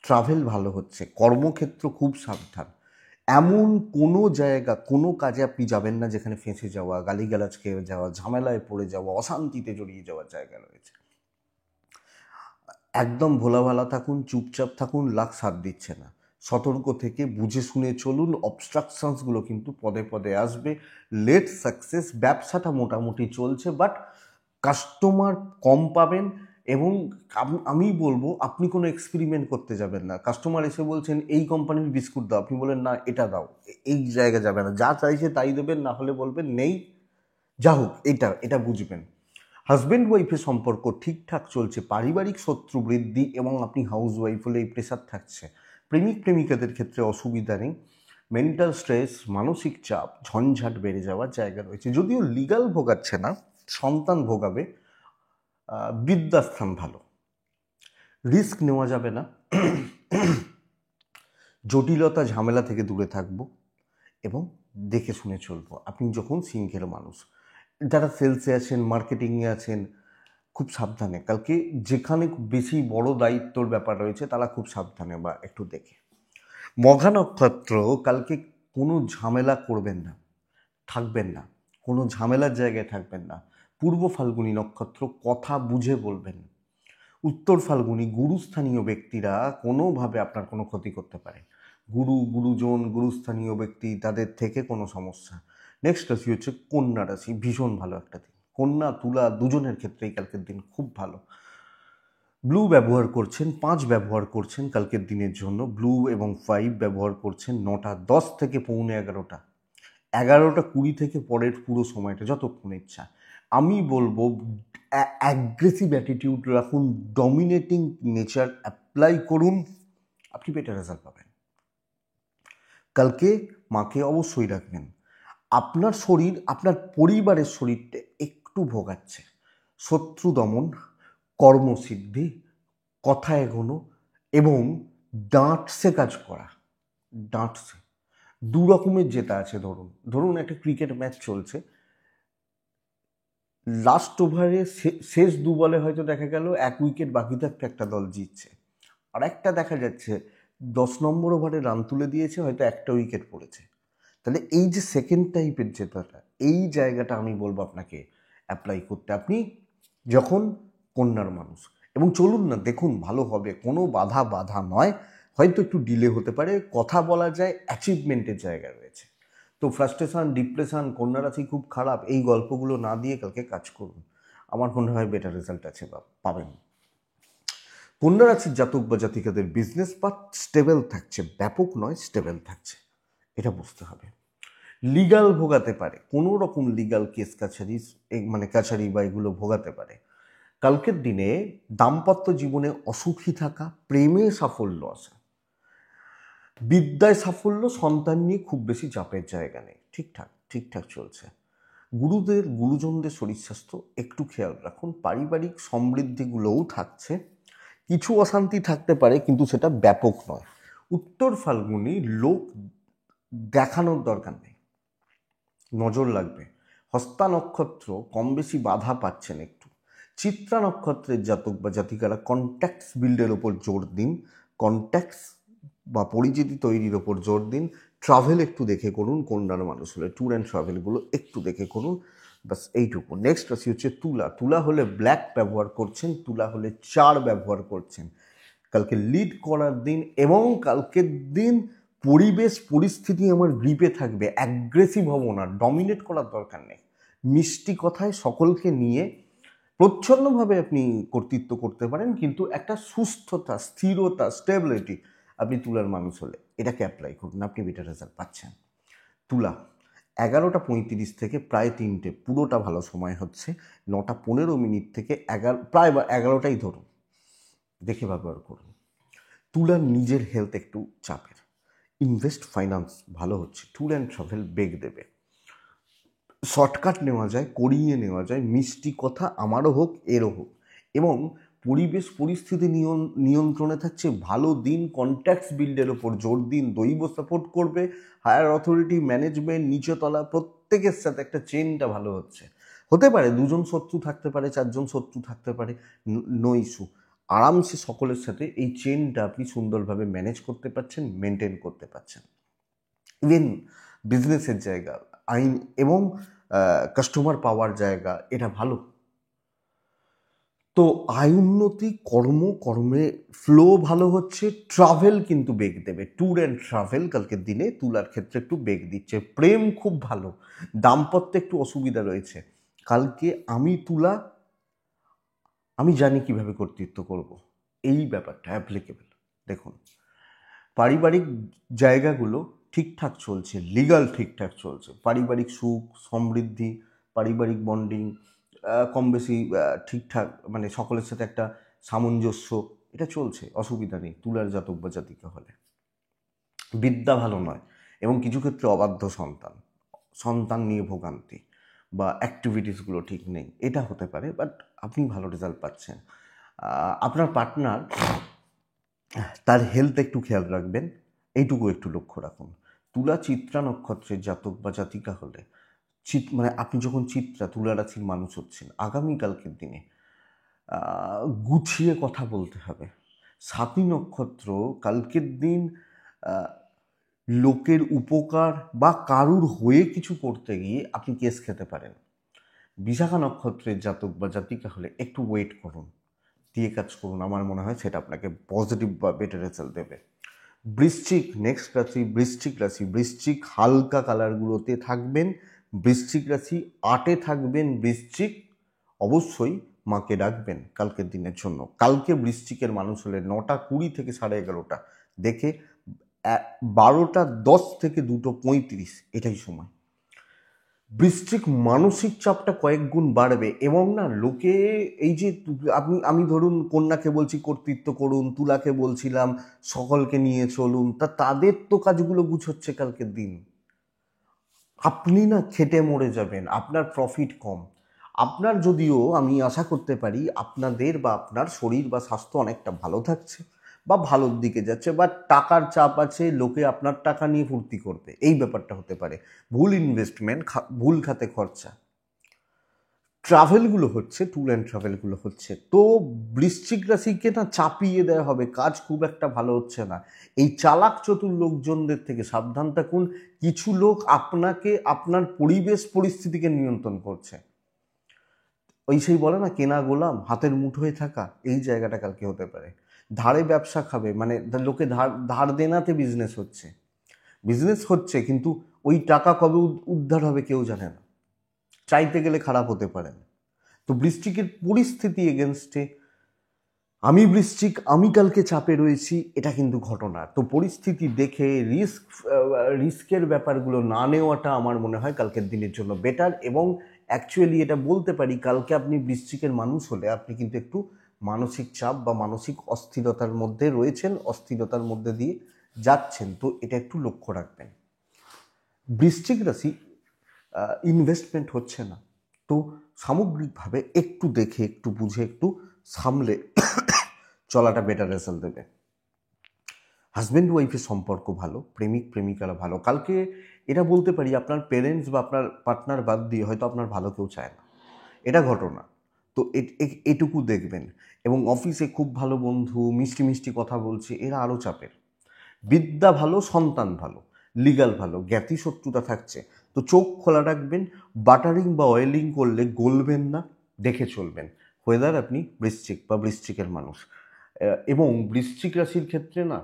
S1: ট্রাভেল ভালো হচ্ছে, কর্মক্ষেত্র খুব সাবধান। এমন কোনো জায়গা, কোনো কাজে আপনি যাবেন না যেখানে ফেঁসে যাওয়া, গালিগালাজ খেয়ে যাওয়া, ঝামেলায় পড়ে যাওয়া, অশান্তিতে জড়িয়ে যাওয়ার জায়গা রয়েছে। একদম ভোলাভালা থাকুন, চুপচাপ থাকুন, লাক সাথ দিচ্ছে না, সতর্ক থেকে বুঝে শুনে চলুন। অবস্ট্রাকশনসগুলো কিন্তু পদে পদে আসবে। লেট সাকসেস, ব্যবসাটা মোটামুটি চলছে, বাট কাস্টমার কম পাবেন। এবং আমি বলবো আপনি কোনো এক্সপেরিমেন্ট করতে যাবেন না। কাস্টমার এসে বলছেন এই কোম্পানির বিস্কুট দাও, আপনি বলেন না এটা দাও, এই জায়গায় যাবে না, যা চাইছে তাই দেবেন, না হলে বলবেন নেই, যা হোক এটা এটা বুঝবেন। হাজব্যান্ড ওয়াইফের সম্পর্ক ঠিকঠাক চলছে, পারিবারিক শত্রু বৃদ্ধি, এবং আপনি হাউস ওয়াইফ হলে এই প্রেশার থাকছে, প্রেমিক প্রেমিকাদের ক্ষেত্রে অসুবিধা নেই, মেন্টাল স্ট্রেস, মানসিক চাপ, ঝঞ্ঝাট বেড়ে যাওয়ার জায়গা রয়েছে। যদিও লিগাল ভোগাচ্ছে না, সন্তান ভোগাবে। বিদ্যাস্থান ভালো, রিস্ক নেওয়া যাবে না, জটিলতা ঝামেলা থেকে দূরে থাকবো এবং দেখে শুনে চলবো। আপনি যখন সিংহের মানুষ, যারা সেলসে আছেন, মার্কেটিংয়ে আছেন, খুব সাবধানে। কালকে যেখানে বেশি বড় দায়িত্বর ব্যাপার রয়েছে তারা খুব সাবধানে বা একটু দেখে। মঘা নক্ষত্র, কালকে কোনো ঝামেলা করবেন না, থাকবেন না, কোনো ঝামেলার জায়গায় থাকবেন না। পূর্ব ফাল্গুনী নক্ষত্র, কথা বুঝে বলবেন। উত্তর ফাল্গুনী, গুরুস্থানীয় ব্যক্তিরা কোনোভাবে আপনার কোনো ক্ষতি করতে পারে। গুরুজন, গুরুস্থানীয় ব্যক্তি, তাদের থেকে কোনো সমস্যা। নেক্সট রাশি হচ্ছে কন্যা রাশি। ভীষণ ভালো একটা দিন, কন্যা তুলা দুজনের ক্ষেত্রেই কালকের দিন খুব ভালো। ব্লু ব্যবহার করছেন, 5 ব্যবহার করছেন কালকের দিনের জন্য, ব্লু এবং 5 ব্যবহার করছেন 9টা 10 থেকে পৌনে 11টা, 11টা 20 থেকে পরের পুরো সময়টা যতক্ষণ ইচ্ছা। আমি বলবো অ্যাগ্রেসিভ অ্যাটিটিউড রাখুন, ডমিনেটিং নেচার অ্যাপ্লাই করুন, আপনি বেটার রেজাল্ট পাবেন। কালকে মাকে অবশ্যই রাখবেন। আপনার শরীর, আপনার পরিবারের শরীরটা একটু ভোগাচ্ছে। শত্রু দমন, কর্মসিদ্ধি, কথা এগোনো এবং ডাঁটসে কাজ করা। ডাঁটসে দু রকমের জেতা আছে। ধরুন একটা ক্রিকেট ম্যাচ চলছে, লাস্ট ওভারে শেষ 2 বলে হয়তো দেখা গেল 1 উইকেট বাকি থাকতে একটা দল জিতছে, আর একটা দেখা যাচ্ছে 10 নম্বর ওভারে রান তুলে দিয়েছে, হয়তো একটা উইকেট পড়েছে। তাহলে এই যে সেকেন্ড টাইপের জেতাটা, এই জায়গাটা আমি বলবো আপনাকে অ্যাপ্লাই করতে, আপনি যখন কন্যার মানুষ। এবং চলুন না, দেখুন ভালো হবে, কোনো বাধা নয়, হয়তো একটু ডিলে হতে পারে, কথা বলা যায়, অ্যাচিভমেন্টের জায়গা রয়েছে। তো ফ্রাস্ট্রেশন, ডিপ্রেশন, কন্যা রাশি খুব খারাপ, এই গল্পগুলো না দিয়ে কালকে কাজ করুন, আমার মনে হয় বেটার রেজাল্ট আছে বা পাবেন। কন্যা রাশির জাতক বা জাতিকাদের বিজনেস পাথ স্টেবল থাকছে, ব্যাপক নয়, স্টেবল থাকছে, এটা বুঝতে হবে। লিগাল ভোগাতে পারে, কোনো রকম লিগাল কেস কাছারি, মানে কাছারি বা এগুলো ভোগাতে পারে। কালকের দিনে দাম্পত্য জীবনে অসুখী থাকা, প্রেমে সাফল্য আসা, বিদ্যায় সাফল্য, সন্তান নিয়ে খুব বেশি চাপের জায়গা নেই, ঠিকঠাক চলছে। গুরুজনদের শরীর স্বাস্থ্য একটু খেয়াল রাখুন। পারিবারিক সমৃদ্ধিগুলোও থাকছে, কিছু অশান্তি থাকতে পারে কিন্তু সেটা ব্যাপক নয়। উত্তর ফাল্গুনি, লোক দেখানোর দরকার নেই, নজর লাগবে। হস্তা নক্ষত্র কম বেশি বাধা পাচ্ছেন একটু। চিত্রা নক্ষত্রের জাতক বা জাতিকারা কন্ট্যাক্টস বিল্ডের ওপর জোর দিন, কন্ট্যাক্টস বা পরিচিতি তৈরির ওপর জোর দিন। ট্রাভেল একটু দেখে করুন, কন্যার মানুষ হলে ট্যুর অ্যান্ড ট্রাভেলগুলো একটু দেখে করুন, বাস এইটুকু। নেক্সট রাশি হচ্ছে তুলা। তুলা হলে ব্ল্যাক ব্যবহার করছেন, তুলা হলে 4 ব্যবহার করছেন। কালকে লিড করার দিন এবং কালকের দিন পরিবেশ পরিস্থিতি আমার গ্রিপে থাকবে, অ্যাগ্রেসিভ হব না, ডমিনেট করার দরকার নেই। মিষ্টি কথায় সকলকে নিয়ে প্রচ্ছন্নভাবে আপনি কর্তৃত্ব করতে পারেন, কিন্তু একটা সুস্থতা, স্থিরতা, স্টেবিলিটি আপনি তুলার মানুষ হলে এটাকে অ্যাপ্লাই করুন, আপনি বেটার রেজাল্ট পাচ্ছেন। তুলা 11:35 থেকে প্রায় 3টে পুরোটা ভালো সময় হচ্ছে। 9:15 থেকে প্রায় 11টাই ধরুন, দেখে ব্যবহার করুন। তুলার নিজের হেলথ একটু চাপের, ইনভেস্ট ফাইন্যান্স ভালো হচ্ছে, ট্যুর অ্যান্ড ট্রাভেল বেগ দেবে, শর্টকাট নেওয়া যায়, করিয়ে নেওয়া যায়, মিষ্টি কথা আমারও হোক এরও হোক, এবং পরিবেশ পরিস্থিতি নিয়ন্ত্রণে থাকছে, ভালো দিন। কন্ট্যাক্টস বিল্ডের ওপর জোর দিন, দৈব সাপোর্ট করবে, হায়ার অথরিটি, ম্যানেজমেন্ট, নিচতলা প্রত্যেকের সাথে একটা চেনটা ভালো হচ্ছে। হতে পারে 2জন শত্রু থাকতে পারে, 4জন শত্রু থাকতে পারে, নো ইস্যু, আরামসে সকলের সাথে এই চেনটা আপনি সুন্দরভাবে ম্যানেজ করতে পারছেন, মেনটেন করতে পারছেন। ইভেন বিজনেসের জায়গা, আইন এবং কাস্টমার পাওয়ার জায়গা, এটা ভালো। তো আয় উন্নতি, কর্মে ফ্লো ভালো হচ্ছে, ট্রাভেল কিন্তু বেগ দেবে, ট্যুর অ্যান্ড ট্রাভেল কালকের দিনে তুলার ক্ষেত্রে একটু বেগ দিচ্ছে। প্রেম খুব ভালো, দাম্পত্যে একটু অসুবিধা রয়েছে। কালকে তুলা, আমি জানি কিভাবে কর্তৃত্ব করব, এই ব্যাপারটা অ্যাপ্লিকেবল। দেখুন, পারিবারিক জায়গাগুলো ঠিকঠাক চলছে, লিগাল ঠিকঠাক চলছে, পারিবারিক সুখ সমৃদ্ধি, পারিবারিক বন্ডিং কম বেশি ঠিকঠাক, মানে সকলের সাথে একটা সামঞ্জস্য, এটা চলছে, অসুবিধা নেই তুলার জাতক বা জাতিকা হলে। বিদ্যা ভালো নয় এবং কিছু ক্ষেত্রে অবাধ্য সন্তান, সন্তান নিয়ে ভোগান্তি বা অ্যাক্টিভিটিসগুলো ঠিক নেই, এটা হতে পারে, বাট আপনি ভালো রেজাল্ট পাচ্ছেন। আপনার পার্টনার তার হেলথ একটু খেয়াল রাখবেন, এইটুকু একটু লক্ষ্য রাখুন। তুলা চিত্রা নক্ষত্রের জাতক বা জাতিকা হলে মানে আপনি যখন চিত্রা তুলা রাশির মানুষ হচ্ছেন, আগামীকালকের দিনে গুছিয়ে কথা বলতে হবে। সাতী নক্ষত্র কালকের দিন লোকের উপকার বা কারুর হয়ে কিছু করতে গিয়ে আপনি কেস খেতে পারেন। বিশাখা নক্ষত্রের জাতক বা জাতিকা হলে একটু ওয়েট করুন, দিয়ে কাজ করুন, আমার মনে হয় সেটা আপনাকে পজিটিভ বা বেটার রেজাল্ট দেবে। বৃশ্চিক, নেক্সট রাশি বৃশ্চিক রাশি। বৃশ্চিক হালকা কালারগুলোতে থাকবেন, বৃশ্চিক রাশি 8-এ থাকবেন। বৃশ্চিক অবশ্যই মাকে ডাকবেন কালকের দিনের জন্য। কালকে বৃশ্চিকের মানুষ হলে 9:20 থেকে 11:30 দেখে 12:10 থেকে 2:35 এটাই সময়। বৃশ্চিক মানসিক চাপটা কয়েক গুণ বাড়বে এবং না লোকে এই যে আমি ধরুন কন্যাকে বলছি কর্তৃত্ব করুন, তুলাকে বলছিলাম সকলকে নিয়ে চলুন, তাদের তো কাজগুলো গুছোচ্ছে কালকের দিন। আপনি না খেটে মরে যাবেন, আপনার প্রফিট কম। আপনার যদিও আমি আশা করতে পারি আপনাদের বা আপনার শরীর বা স্বাস্থ্য অনেকটা ভালো থাকছে বা ভালোর দিকে যাচ্ছে, বা টাকার চাপ আছে, লোকে আপনার টাকা নিয়ে ফুর্তি করবে, এই ব্যাপারটা হতে পারে। ভুল ইনভেস্টমেন্ট, ভুল খাতে খরচা। ট্রাভেলগুলো হচ্ছে, ট্যুর অ্যান্ড ট্রাভেলগুলো হচ্ছে, তো বৃশ্চিক রাশিকে না চাপিয়ে দেওয়া হবে, কাজ খুব একটা ভালো হচ্ছে না। এই চালাক চতুর লোকজনদের থেকে সাবধান থাকুন। কিছু লোক আপনাকে আপনার পরিবেশ পরিস্থিতিকে নিয়ন্ত্রণ করছে। ওই সেই বলে না কেনা গোলাম হাতের মুঠোয় থাকা, এই জায়গাটা কালকে হতে পারে। ধারে ব্যবসা খাবে, মানে লোকে ধার দেনাতে বিজনেস হচ্ছে কিন্তু ওই টাকা কবে উদ্ধার হবে কেউ জানে না, চাইতে গেলে খারাপ হতে পারেন। তো বৃশ্চিকের পরিস্থিতি এগেনস্টে আমি কালকে চাপে রয়েছি, এটা কিন্তু ঘটনা। তো পরিস্থিতি দেখে রিস্কের ব্যাপারগুলো না নেওয়াটা আমার মনে হয় কালকের দিনের জন্য বেটার। এবং অ্যাকচুয়ালি এটা বলতে পারি কালকে আপনি বৃশ্চিকের মানুষ হলে আপনি কিন্তু একটু মানসিক চাপ বা মানসিক অস্থিরতার মধ্যে রয়েছেন, অস্থিরতার মধ্যে দিয়ে যাচ্ছেন, তো এটা একটু লক্ষ্য রাখবেন। বৃশ্চিক রাশি ইনভেস্টমেন্ট হচ্ছে না, তো সামগ্রিকভাবে একটু দেখে একটু বুঝে একটু সামলে চলাটা বেটার রেজাল্ট দেবে। হাজব্যান্ড ওয়াইফের সম্পর্ক ভালো, প্রেমিক প্রেমিকারা ভালো। কালকে এটা বলতে পারি আপনার পেরেন্টস বা আপনার পার্টনার বাদ দিয়ে হয়তো আপনার ভালো কেউ চায় না, এটা ঘটনা। তো এটুকু দেখবেন। এবং অফিসে খুব ভালো বন্ধু মিষ্টি মিষ্টি কথা বলছে, এরা আরও চাপের। বিদ্যা ভালো, সন্তান ভালো, লিগাল ভালো, জ্ঞাতি শত্রুতা থাকছে, তো চোখ খোলা রাখবেন। বাটারিং বা অয়েলিং করলে গলবেন না, দেখে চলবেন। ওয়েদার আপনি বৃশ্চিক বা বৃশ্চিকের মানুষ, এবং বৃশ্চিক রাশির ক্ষেত্রে না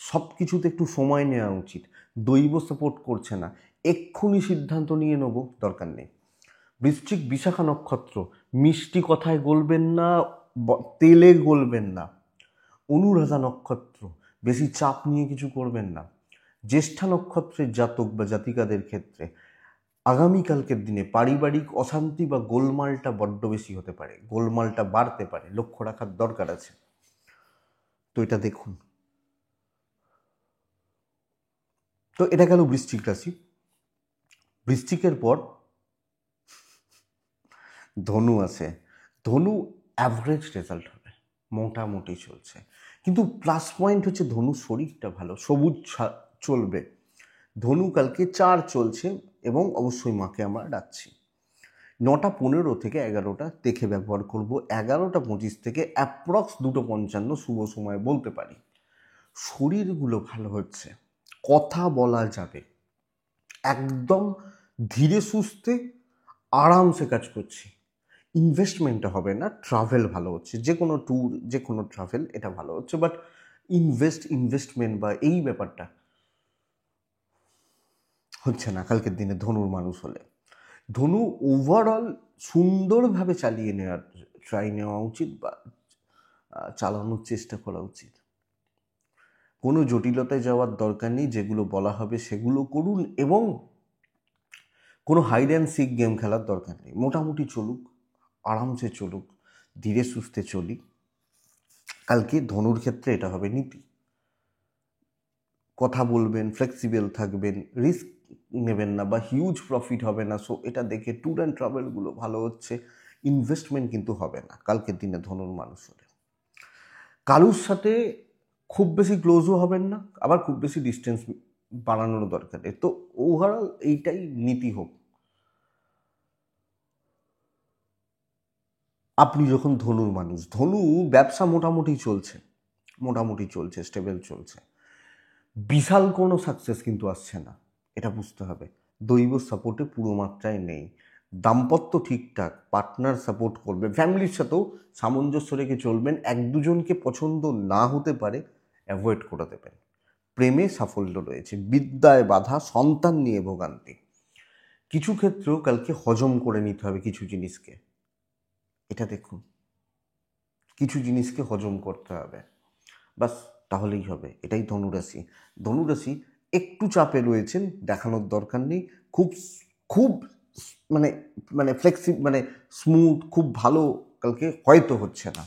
S1: সব কিছুতে একটু সময় নেওয়া উচিত। দৈব সাপোর্ট করছে না, এক্ষুনি সিদ্ধান্ত নিয়ে নেব দরকার নেই। বৃশ্চিক বিশাখা নক্ষত্র, মিষ্টি কথায় গলবেন না, তেলে গলবেন না। অনুরাধা নক্ষত্র, বেশি চাপ নিয়ে কিছু করবেন না। জ্যেষ্ঠা নক্ষত্রের জাতক বা জাতিকাদের ক্ষেত্রে আগামীকালকের দিনে পারিবারিক অশান্তি বা গোলমালটা বড্ড বেশি হতে পারে, গোলমালটা বাড়তে পারে, লক্ষ্য রাখার দরকার আছে। তো এটা দেখুন। তো এটা গেল বৃশ্চিক রাশি। বৃশ্চিকের পর ধনু আছে। ধনু অ্যাভারেজ রেজাল্ট হবে, মোটামুটি চলছে, কিন্তু প্লাস পয়েন্ট হচ্ছে ধনুর শরীরটা ভালো, সবুজ চলবে। ধনু কালকে 4 চলছে এবং অবশ্যই মাকে আমরা ডাকছি। 9:15 থেকে 11টা দেখে ব্যবহার করব। 11:25 থেকে অ্যাপ্রক্স 2:55 শুভ সময় বলতে পারি। শরীরগুলো ভালো হচ্ছে, কথা বলা যাবে, একদম ধীরে সুস্থে আরামসে কাজ করছি। ইনভেস্টমেন্টটা হবে না, ট্রাভেল ভালো হচ্ছে, যে কোনো ট্যুর যে কোনো ট্রাভেল এটা ভালো হচ্ছে, বাট ইনভেস্টমেন্ট বা এই ব্যাপারটা হচ্ছে না কালকের দিনে ধনুর মানুষ হলে। ধনু ওভারঅল সুন্দরভাবে চালিয়ে নেওয়া উচিত বা চালানোর চেষ্টা করা উচিত। কোনো জটিলতায় যাওয়ার দরকার নেই, যেগুলো বলা হবে সেগুলো করুন, এবং কোনো হাইড অ্যান্ড সিক গেম খেলার দরকার নেই। মোটামুটি চলুক, আরামসে চলুক, ধীরে সুস্থে চলি, কালকে ধনুর ক্ষেত্রে এটা হবে নীতি। কথা বলবেন, ফ্লেক্সিবল থাকবেন, রিস্ক নেবেন না বা হিউজ প্রফিট হবে না। সো এটা দেখে ট্যুর অ্যান্ড ট্রাভেলগুলো ভালো হচ্ছে, ইনভেস্টমেন্ট কিন্তু হবে না কালকের দিনে ধনুর মানুষের। কারুর সাথে খুব বেশি ক্লোজও হবেন না, আবার খুব বেশি ডিস্টেন্স বাড়ানোর দরকার নেই। তো ওভারঅল এইটাই নীতি হোক। আপনি যখন ধনুর মানুষ, ধনু ব্যবসা মোটামুটি চলছে, স্টেবল চলছে, বিশাল কোনো সাকসেস কিন্তু আসছে না, এটা বুঝতে হবে। দৈব সাপোর্টে পুরো মাত্রায় নেই। দাম্পত্য ঠিকঠাক, পার্টনার সাপোর্ট করবে, ফ্যামিলির সাথেও সামঞ্জস্য রেখে চলবেন। এক দুজনকে পছন্দ না হতে পারে, অ্যাভয়েড করে দেবেন। প্রেমে সাফল্য রয়েছে, বিদ্যায় বাধা, সন্তান নিয়ে ভোগান্তি। কিছু ক্ষেত্রেও কালকে হজম করে নিতে হবে কিছু জিনিসকে, এটা দেখুন, কিছু জিনিসকে হজম করতে হবে, বাস তাহলেই হবে। এটাই ধনুরাশি। ধনুরাশি একটু চাপে রয়েছেন, দেখানোর দরকার নেই। খুব খুব মানে মানে মানে স্মুথ, খুব ভালো কালকে হয়তো হচ্ছে না।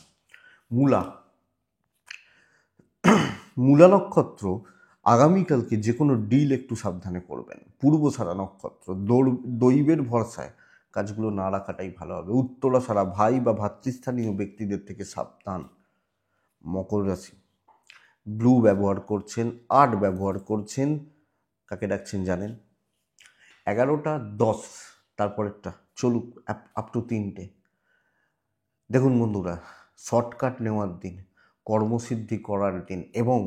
S1: মূলা নক্ষত্র, আগামীকালকে যে কোনো ডিল একটু সাবধানে করবেন। পূর্বসারা নক্ষত্র, দৈবের ভরসায় কাজগুলো না রাখাটাই ভালো হবে। উত্তরাসারা, ভাই বা ভাতৃস্থানীয় ব্যক্তিদের থেকে সাবধান। মকর রাশি, ব্লু ব্যবহার করছেন, আর্ট ব্যবহার করছেন, কাকে ডাকছেন জানেন? 11টা 10, তারপরেরটা চলুক আপ টু 3টে। দেখুন বন্ধুরা, শর্টকাট নেওয়ার দিন, কর্মসিদ্ধি করার দিন এবং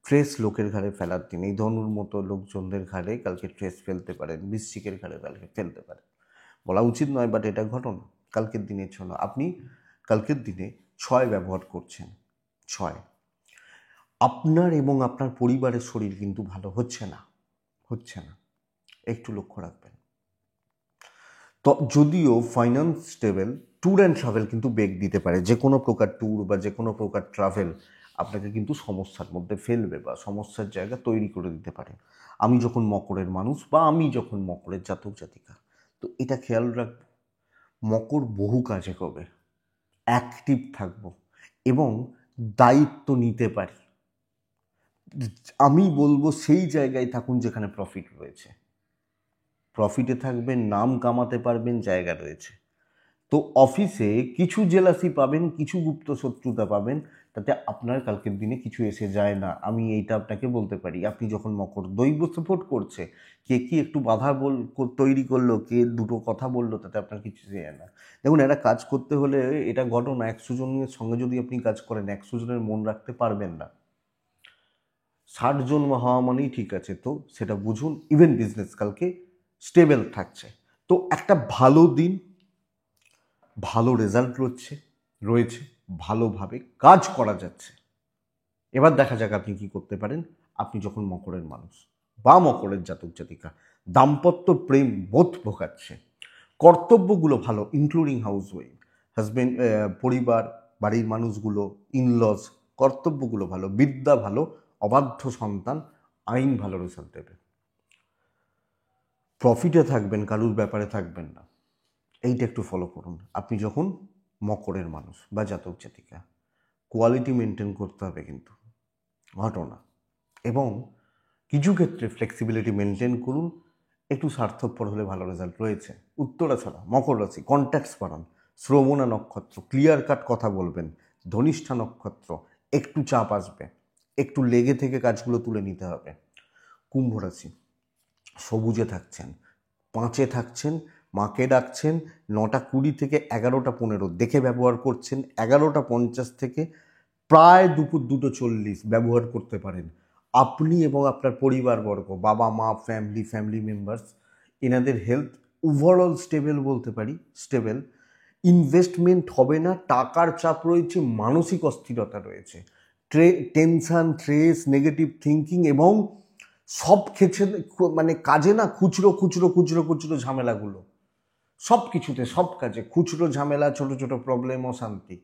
S1: ট্রেস লোকের ঘাড়ে ফেলার দিন। এই ধনুর মতো লোকজনদের ঘাড়ে কালকে ট্রেস ফেলতে পারেন, বৃশ্চিকের ঘাড়ে কালকে ফেলতে পারেন। বলা উচিত নয়, বাট এটা ঘটনা। কালকের দিনের জন্য আপনি কালকের দিনে 6 ব্যবহার করছেন। 6, আপনার এবং আপনার পরিবারের শরীর কিন্তু ভালো হচ্ছে না, একটু লক্ষ্য রাখবেন। তো যদিও finance stable, tour and travel কিন্তু বেগ দিতে পারে। যে কোনো প্রকার ট্যুর বা যে কোনো প্রকার ট্রাভেল আপনাকে কিন্তু সমস্যার মধ্যে ফেলবে বা সমস্যার জায়গা তৈরি করে দিতে পারে। আমি যখন মকরের মানুষ বা আমি যখন মকরের জাতক জাতিকা, তো এটা খেয়াল রাখব, মকর বহু কাজে করবে, অ্যাক্টিভ থাকবো এবং দায়িত্ব নিতে পারি। আমি বলবো সেই জায়গায় থাকুন যেখানে প্রফিট রয়েছে, প্রফিটে থাকবেন, নাম কামাতে পারবেন, জায়গা রয়েছে। তো অফিসে কিছু জেলাসি পাবেন, কিছু গুপ্ত শত্রুতা পাবেন, তাতে আপনার কালকের দিনে কিছু এসে যায় না। আমি এইটা আপনাকে বলতে পারি। আপনি যখন মকর, দৈব সাপোর্ট করছে, কে কি একটু বাধা তৈরি করলো, কে দুটো কথা বললো, তাতে আপনার কিছু যায় না। দেখুন, একটা কাজ করতে হলে এটা ঘটনা, 100 জনের সঙ্গে যদি আপনি কাজ করেন, 100 জনের মন রাখতে পারবেন না। 60 জন হওয়া মানেই ঠিক আছে, তো সেটা বুঝুন। ইভেন বিজনেস কালকে স্টেবল থাকছে। তো একটা ভালো দিন, ভালো রেজাল্ট রয়েছে, ভালোভাবে কাজ করা যাচ্ছে। এবার দেখা যাক আপনি কি করতে পারেন। আপনি যখন মকরের মানুষ বা মকরের জাতক জাতিকা, দাম্পত্য প্রেম বোধ ভোগাচ্ছে, কর্তব্যগুলো ভালো, ইনক্লুডিং হাউস ওয়াইফ, হাজবেন্ড, পরিবার, বাড়ির মানুষগুলো, ইনলজ, কর্তব্যগুলো ভালো, বিদ্যা ভালো, অবাধ্য সন্তান, আইন ভালো রেজাল্ট দেবে। প্রফিটে থাকবেন, কারুর ব্যাপারে থাকবেন না, এইটা একটু ফলো করুন। আপনি যখন মকরের মানুষ বা জাতক জাতিকা, কোয়ালিটি মেনটেন করতে হবে কিন্তু, ঘটনা। এবং কিছু ক্ষেত্রে ফ্লেক্সিবিলিটি মেনটেন করুন। একটু স্বার্থপর হলে ভালো রেজাল্ট রয়েছে। উত্তরা ছাড়া মকর রাশি, কন্ট্যাক্টস বাড়ান। শ্রবণা নক্ষত্র, ক্লিয়ার কাট কথা বলবেন। ধনিষ্ঠা নক্ষত্র, একটু চাপ আসবে, একটু লেগে থেকে কাজগুলো তুলে নিতে হবে। কুম্ভ রাশি, সবুজে থাকছেন, 5-এ থাকছেন, মাকে ডাকছেন, 9টা 20 থেকে 11টা 15 দেখে ব্যবহার করছেন, 11টা 50 থেকে প্রায় দুপুর 2টো 40 ব্যবহার করতে পারেন। আপনি এবং আপনার পরিবারবর্গ, বাবা মা, ফ্যামিলি মেম্বার্স, এনাদের হেলথ ওভারঅল স্টেবল বলতে পারি, স্টেবল। ইনভেস্টমেন্ট হবে না, টাকার চাপ রয়েছে, মানসিক অস্থিরতা রয়েছে, টেনশন, স্ট্রেস, নেগেটিভ থিঙ্কিং এবং সব মানে কাজে না খুচরো ঝামেলাগুলো, সব কিছুতে, সব কাজে খুচরো ঝামেলা, ছোট ছোট প্রবলেম, অশান্তি।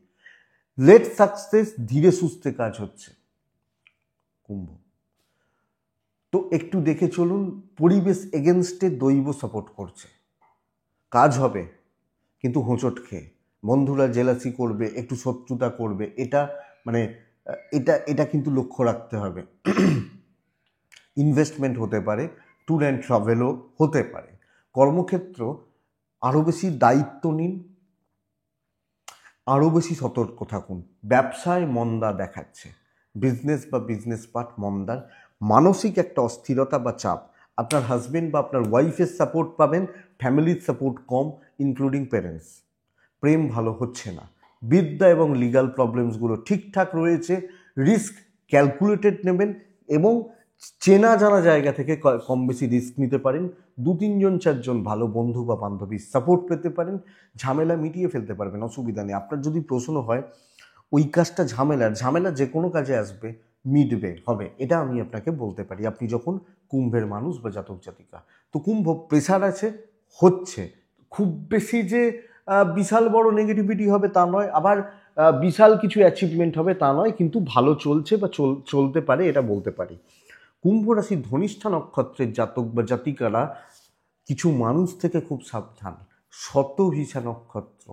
S1: লেট সাকসেস, ধীরে সুস্থে কাজ হচ্ছে কুম্ভ। তো একটু দেখে চলুন, পরিবেশ এগেনস্টে দৈব সাপোর্ট করছে, কাজ হবে কিন্তু হোঁচট খেয়ে। বন্ধুরা জেলাসি করবে, একটু শত্রুতা করবে, এটা মানে এটা কিন্তু লক্ষ্য রাখতে হবে। ইনভেস্টমেন্ট হতে পারে, ট্যুর অ্যান্ড ট্রাভেলও হতে পারে। কর্মক্ষেত্র আরও বেশি দায়িত্ব নিন, আরও বেশি সতর্ক থাকুন। ব্যবসায় মন্দা দেখাচ্ছে, বিজনেস বা বিজনেস পার্ট মন্দার, মানসিক একটা অস্থিরতা বা চাপ, আপনার হাজবেন্ড বা আপনার ওয়াইফের সাপোর্ট পাবেন, ফ্যামিলির সাপোর্ট কম, ইনক্লুডিং প্যারেন্টস। প্রেম ভালো হচ্ছে না, বিদ্যা এবং লিগাল প্রবলেমসগুলো ঠিকঠাক রয়েছে, রিস্ক ক্যালকুলেটেড নেবেন এবং চেনা জানা জায়গা থেকে কম বেশি রিস্ক নিতে পারেন। 2-3 4 ভালো বন্ধু বা বান্ধবীর সাপোর্ট পেতে পারেন, ঝামেলা মিটিয়ে ফেলতে পারবেন, অসুবিধা নেই। আপনার যদি প্রশ্ন হয় ওই কাজটা ঝামেলা যে কোনো কাজে আসবে, মিটবে, হবে, এটা আমি আপনাকে বলতে পারি আপনি যখন কুম্ভের মানুষ বা জাতক জাতিকা। তো কুম্ভ প্রেশার আছে, হচ্ছে, খুব বেশি যে বিশাল বড় নেগেটিভিটি হবে তা নয়, আবার বিশাল কিছু অ্যাচিভমেন্ট হবে তা নয়, কিন্তু ভালো চলছে বা চলতে পারে, এটা বলতে পারি। কুম্ভ রাশির ধনিষ্ঠা নক্ষত্রের জাতক বা জাতিকারা কিছু মানুষ থেকে খুব সাবধান। শতভিষা নক্ষত্র,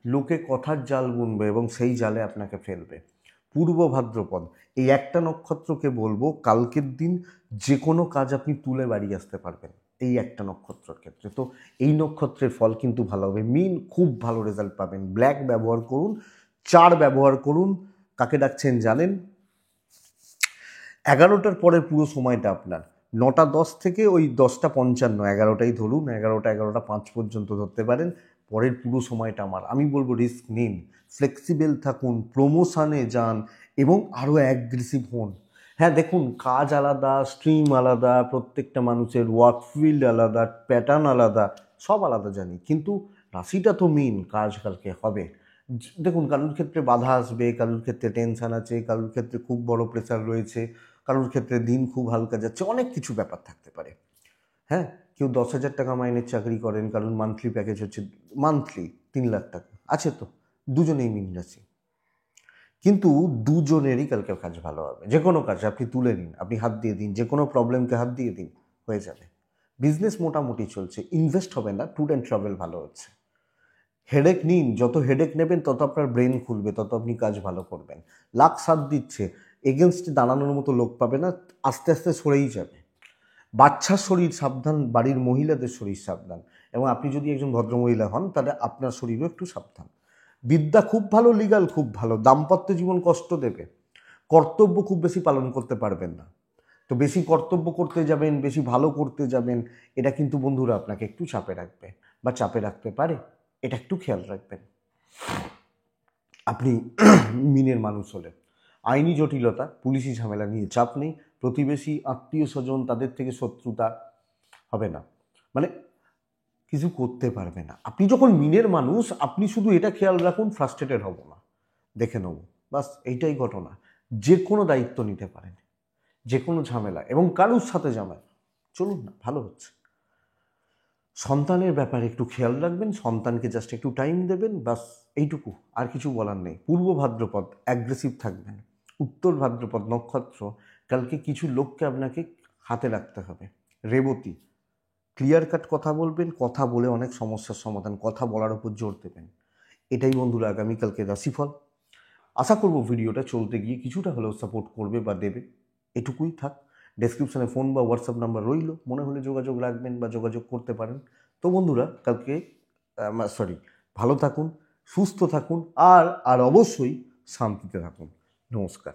S1: লোকে কথার জাল বুনবে এবং সেই জালে আপনাকে ফেলবে। পূর্ব ভাদ্রপদ, এই একটা নক্ষত্রকে বলবো কালকের দিন যে কোনো কাজ আপনি তুলে বাড়ি আসতে পারবেন এই একটা নক্ষত্রের ক্ষেত্রে। তো এই নক্ষত্রের ফল কিন্তু ভালো হবে। মিন খুব ভালো রেজাল্ট পাবেন। ব্ল্যাক ব্যবহার করুন, 4 ব্যবহার করুন। কাকে ডাকছেন জানেন? 11টার পরের পুরো সময়টা আপনার, 9টা 10 থেকে ওই 10টা 55, 11টাই ধরুন, 11টা 5 পর্যন্ত ধরতে পারেন। পরের পুরো সময়টা আমার, আমি বলবো রিস্ক নিন, ফ্লেক্সিবল থাকুন, প্রমোশনে যান এবং আরও অ্যাগ্রেসিভ হন। হ্যাঁ দেখুন, কাজ আলাদা, স্ট্রিম আলাদা, প্রত্যেকটা মানুষের ওয়ার্ক ফিল্ড আলাদা, প্যাটার্ন আলাদা, সব আলাদা জানি, কিন্তু রাশিটা তো মেন, কাজ কালকে হবে। দেখুন, কারোর ক্ষেত্রে বাধা আসবে, কারোর ক্ষেত্রে টেনশান আছে, কারোর ক্ষেত্রে খুব বড় প্রেশার রয়েছে, কারোর ক্ষেত্রে দিন খুব হালকা যাচ্ছে, অনেক কিছু ব্যাপার থাকতে পারে। হ্যাঁ, কেউ 10,000 টাকা মাইনের চাকরি করেন, কারণ মান্থলি প্যাকেজ হচ্ছে মান্থলি 3 লাখ টাকা আছে, তো দুজনেই মিন রাশি, কিন্তু দুজনেরই কালকে কাজ ভালো হবে। যে কোনো কাজ আপনি তুলে নিন, আপনি হাত দিয়ে দিন, যে কোনো প্রবলেমকে হাত দিয়ে দিন, হয়ে যাবে। বিজনেস মোটামুটি চলছে, ইনভেস্ট হবে না, ট্যুর অ্যান্ড ট্রাভেল ভালো হচ্ছে। হেডেক নিন, যত হেডেক নেবেন তত আপনার ব্রেন খুলবে, তত আপনি কাজ ভালো করবেন। লাক সাথ দিচ্ছে, এগেনস্টে দাঁড়ানোর মতো লোক পাবে না, আস্তে আস্তে সরেই যাবে। বাচ্চার শরীর সাবধান, বাড়ির মহিলাদের শরীর সাবধান, এবং আপনি যদি একজন ভদ্রমহিলা হন তাহলে আপনার শরীরও একটু সাবধান। বিদ্যা খুব ভালো, লিগাল খুব ভালো, দাম্পত্য জীবন কষ্ট দেবে, কর্তব্য খুব বেশি পালন করতে পারবেন না। তো বেশি কর্তব্য করতে যাবেন, বেশি ভালো করতে যাবেন, এটা কিন্তু বন্ধুরা আপনাকে একটু চাপে রাখবে বা চাপে রাখতে পারে, এটা একটু খেয়াল রাখবেন। আপনি মিনের মানুষ হলে আইনি জটিলতা, পুলিশি ঝামেলা নিয়ে চাপ নেই, প্রতিবেশী, আত্মীয় স্বজন, তাদের থেকে শত্রুতা হবে না, মানে কিছু করতে পারবে না। আপনি যখন মিনের মানুষ, আপনি শুধু এটা খেয়াল রাখুন, ফ্রাস্ট্রেটেড হব না, দেখে নেব, বাস এইটাই ঘটনা। যে কোনো দায়িত্ব নিতে পারেন, যে কোনো ঝামেলা, এবং কারুর সাথে ঝামেলা, চলুন না, ভালো হচ্ছে। সন্তানের ব্যাপারে একটু খেয়াল রাখবেন, সন্তানকে জাস্ট একটু টাইম দেবেন, বাস এইটুকু, আর কিছু বলার নেই। পূর্ব ভাদ্রপদ অ্যাগ্রেসিভ থাকবেন। উত্তর ভাদ্রপদ নক্ষত্র, কালকে কিছু লোককে আপনাকে হাতে রাখতে হবে। রেবতী, ক্লিয়ার কাট কথা বলবেন, কথা বলে অনেক সমস্যার সমাধান, কথা বলার উপর জোর দেবেন। এটাই বন্ধুরা আগামীকালকে রাশিফল। আশা করব ভিডিওটা চলতে গিয়ে কিছুটা হলেও সাপোর্ট করবে বা দেবে, এটুকুই থাক। ডেসক্রিপশানে ফোন বা হোয়াটসঅ্যাপ নাম্বার রইল, মনে হলে যোগাযোগ রাখবেন বা যোগাযোগ করতে পারেন। তো বন্ধুরা, কালকে ভালো থাকুন, সুস্থ থাকুন, আর অবশ্যই শান্তিতে থাকুন। নমস্কার।